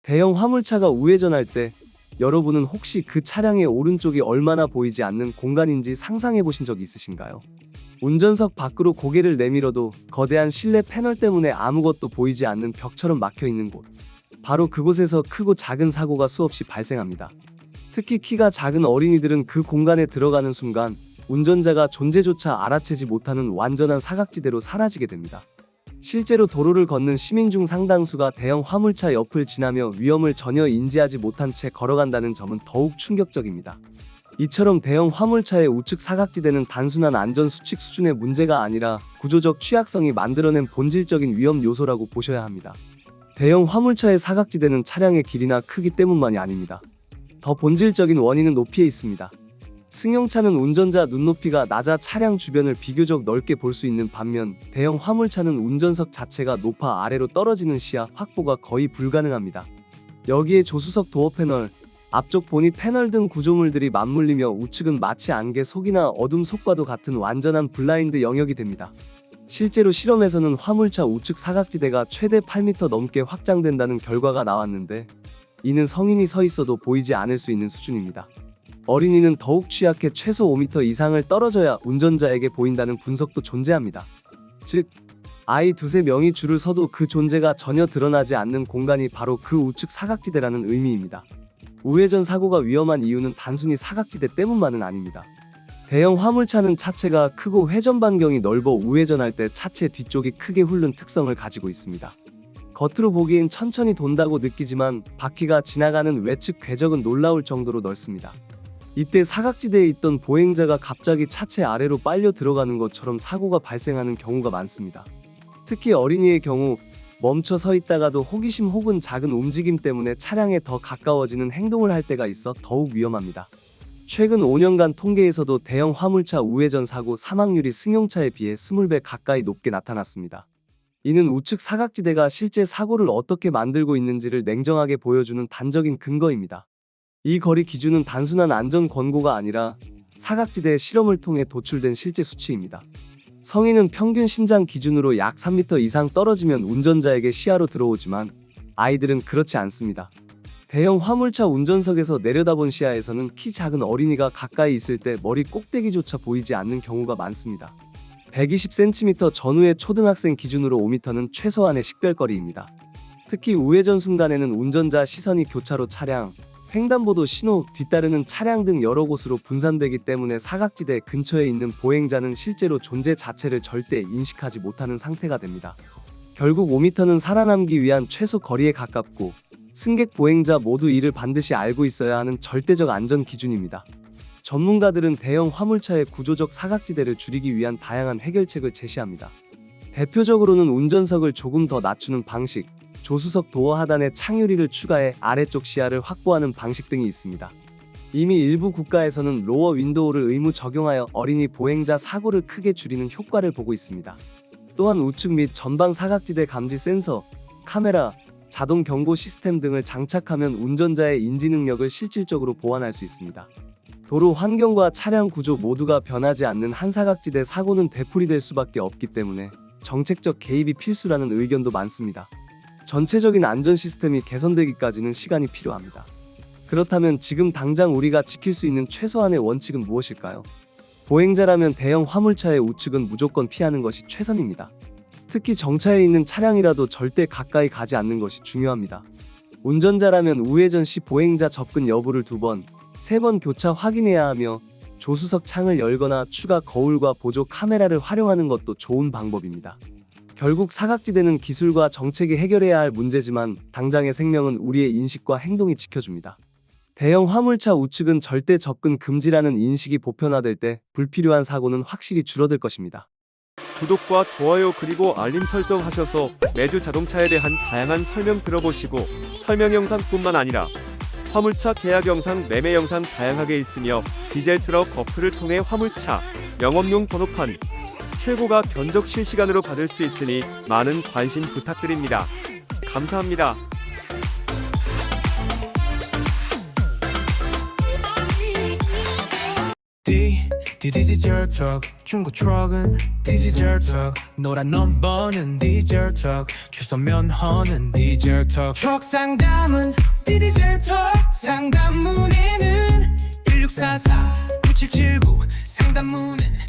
대형 화물차가 우회전할 때 여러분은 혹시 그 차량의 오른쪽이 얼마나 보이지 않는 공간인지 상상해 보신 적 있으신가요? 운전석 밖으로 고개를 내밀어도 거대한 실내 패널 때문에 아무것도 보이지 않는 벽처럼 막혀 있는 곳. 바로 그곳에서 크고 작은 사고가 수없이 발생합니다. 특히 키가 작은 어린이들은 그 공간에 들어가는 순간 운전자가 존재조차 알아채지 못하는 완전한 사각지대로 사라지게 됩니다. 실제로 도로를 걷는 시민 중 상당수가 대형 화물차 옆을 지나며 위험을 전혀 인지하지 못한 채 걸어간다는 점은 더욱 충격적입니다. 이처럼 대형 화물차의 우측 사각지대는 단순한 안전수칙 수준의 문제가 아니라 구조적 취약성이 만들어낸 본질적인 위험 요소라고 보셔야 합니다. 대형 화물차의 사각지대는 차량의 길이나 크기 때문만이 아닙니다. 더 본질적인 원인은 높이에 있습니다. 승용차는 운전자 눈높이가 낮아 차량 주변을 비교적 넓게 볼 수 있는 반면 대형 화물차는 운전석 자체가 높아 아래로 떨어지는 시야 확보가 거의 불가능합니다. 여기에 조수석 도어 패널, 앞쪽 보니 패널 등 구조물들이 맞물리며 우측은 마치 안개 속이나 어둠 속과도 같은 완전한 블라인드 영역이 됩니다. 실제로 실험에서는 화물차 우측 사각지대가 최대 8m 넘게 확장된다는 결과가 나왔는데 이는 성인이 서 있어도 보이지 않을 수 있는 수준입니다. 어린이는 더욱 취약해 최소 5m 이상을 떨어져야 운전자에게 보인다는 분석도 존재합니다. 즉, 아이 두세 명이 줄을 서도 그 존재가 전혀 드러나지 않는 공간이 바로 그 우측 사각지대라는 의미입니다. 우회전 사고가 위험한 이유는 단순히 사각지대 때문만은 아닙니다. 대형 화물차는 차체가 크고 회전 반경이 넓어 우회전할 때 차체 뒤쪽이 크게 훑는 특성을 가지고 있습니다. 겉으로 보기엔 천천히 돈다고 느끼지만 바퀴가 지나가는 외측 궤적은 놀라울 정도로 넓습니다. 이때 사각지대에 있던 보행자가 갑자기 차체 아래로 빨려 들어가는 것처럼 사고가 발생하는 경우가 많습니다. 특히 어린이의 경우 멈춰 서 있다가도 호기심 혹은 작은 움직임 때문에 차량에 더 가까워지는 행동을 할 때가 있어 더욱 위험합니다. 최근 5년간 통계에서도 대형 화물차 우회전 사고 사망률이 승용차에 비해 20배 가까이 높게 나타났습니다. 이는 우측 사각지대가 실제 사고를 어떻게 만들고 있는지를 냉정하게 보여주는 단적인 근거입니다. 이 거리 기준은 단순한 안전 권고가 아니라 사각지대 실험을 통해 도출된 실제 수치입니다. 성인은 평균 신장 기준으로 약 3m 이상 떨어지면 운전자에게 시야로 들어오지만 아이들은 그렇지 않습니다. 대형 화물차 운전석에서 내려다본 시야에서는 키 작은 어린이가 가까이 있을 때 머리 꼭대기조차 보이지 않는 경우가 많습니다. 120cm 전후의 초등학생 기준으로 5m는 최소한의 식별거리입니다. 특히 우회전 순간에는 운전자 시선이 교차로 차량, 횡단보도 신호, 뒤따르는 차량 등 여러 곳으로 분산되기 때문에 사각지대 근처에 있는 보행자는 실제로 존재 자체를 절대 인식하지 못하는 상태가 됩니다. 결국 5m는 살아남기 위한 최소 거리에 가깝고 승객 보행자 모두 이를 반드시 알고 있어야 하는 절대적 안전 기준입니다. 전문가들은 대형 화물차의 구조적 사각지대를 줄이기 위한 다양한 해결책을 제시합니다. 대표적으로는 운전석을 조금 더 낮추는 방식, 조수석 도어 하단에 창유리를 추가해 아래쪽 시야를 확보하는 방식 등이 있습니다. 이미 일부 국가에서는 로어 윈도우를 의무 적용하여 어린이 보행자 사고를 크게 줄이는 효과를 보고 있습니다. 또한 우측 및 전방 사각지대 감지 센서, 카메라, 자동 경고 시스템 등을 장착하면 운전자의 인지 능력을 실질적으로 보완할 수 있습니다. 도로 환경과 차량 구조 모두가 변하지 않는 한 사각지대 사고는 되풀이될 수밖에 없기 때문에 정책적 개입이 필수라는 의견도 많습니다. 전체적인 안전 시스템이 개선되기까지는 시간이 필요합니다. 그렇다면 지금 당장 우리가 지킬 수 있는 최소한의 원칙은 무엇일까요? 보행자라면 대형 화물차의 우측은 무조건 피하는 것이 최선입니다. 특히 정차해 있는 차량이라도 절대 가까이 가지 않는 것이 중요합니다. 운전자라면 우회전 시 보행자 접근 여부를 2번, 3번 교차 확인해야 하며 조수석 창을 열거나 추가 거울과 보조 카메라를 활용하는 것도 좋은 방법입니다. 결국 사각지대는 기술과 정책이 해결해야 할 문제지만 당장의 생명은 우리의 인식과 행동이 지켜줍니다. 대형 화물차 우측은 절대 접근 금지라는 인식이 보편화될 때 불필요한 사고는 확실히 줄어들 것입니다. 구독과 좋아요 그리고 알림 설정하셔서 매주 자동차에 대한 다양한 설명 들어보시고 설명 영상뿐만 아니라 화물차 계약 영상, 매매 영상 다양하게 있으며 디젤 트럭 어플을 통해 화물차 영업용 번호판 최고가 견적 실시간으로 받을 수 있으니 많은 관심 부탁드립니다. 감사합니다. 디지털 턱 중고 트럭은 디지털 턱 노란 넘버는 디지털 턱 주소 면허는 디지털 턱 트럭 상담은 디지털 턱 상담 문의는 1644 9779 상담 문의는